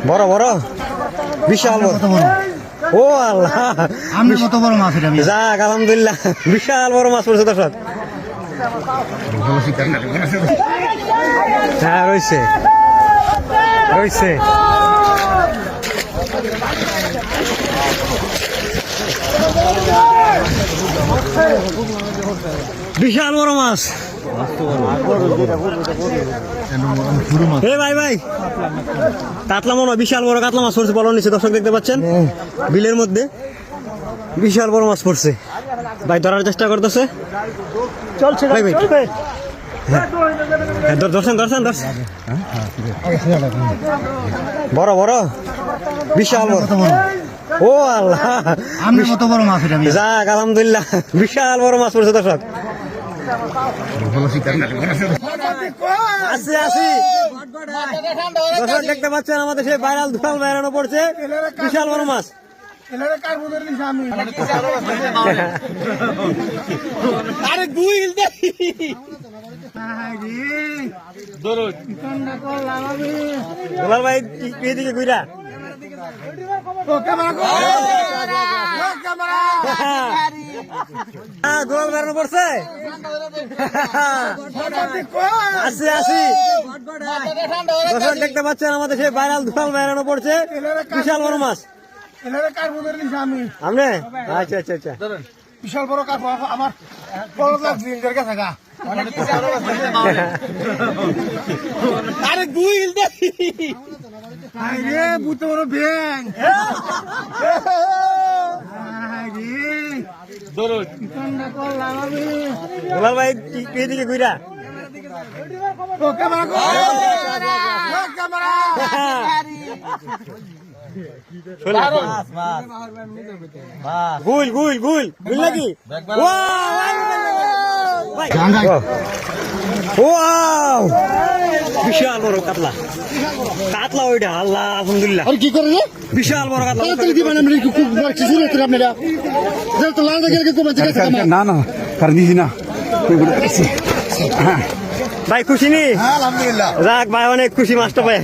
বড় বড় বিশাল বড়। ও আল্লাহ, আমি কত বড় মাছ এটা? যাক আলহামদুলিল্লাহ, বিশাল বড় মাছ পড়ছে দর্শক। হ্যাঁ রয়েছে রয়েছে। বিশাল বড় মাছ। হে ভাই ভাই, কাতলা মনে হয়, বিশাল বড় কাতলা মাছ পড়ছে বলার নিচে দর্শক দেখতে পাচ্ছেন, বিলের মধ্যে বিশাল বড় মাছ পড়ছে। ভাই ধরার চেষ্টা করতেছে, চলছে ভাই ভাই। দর্শন দর্শন দর্শন, বড় বড় বিশাল বড়। ও আল্লাহ, আমি কত বড় মাছ এটা? যাক আলহামদুলিল্লাহ, বিশাল বড় মাছ পড়ছে দর্শক। আসি আসি দর্শক দেখতে পাচ্ছেন, আমাদের সেই ভাইরাল দুলাল বাইরানো পড়ছে বিশাল বড় মাছ। আরে দুইল দুলাল ভাই এদিকে ঘুরা গোল বেড়ানো পড়ছে। আসি আসি দর্শক দেখতে পাচ্ছেন, আমাদের সেই ভাইরাল দুলাল বেড়ানো পড়ছে বিশাল বড় মাছ। আপনি আচ্ছা আচ্ছা আচ্ছা, বিশাল বড় কাপ আমার বড় লাগছে। আরে দুইল রে বুঝতে বড় ব্যাং দুলাল ভাই এদিকে ঘুরা গুল গুল গুল গুল নাকি? বিশাল বড় কাতলা, কাতলা ওইটা। আল্লাহ আলহামদুলিল্লাহ, কি করে রে? বিশাল বড় কাতলা। না না কারণ দিছি না ভাই খুশি নি? আলহামদুলিল্লাহ। যাক ভাই, অনেক খুশি মাছটা পাই।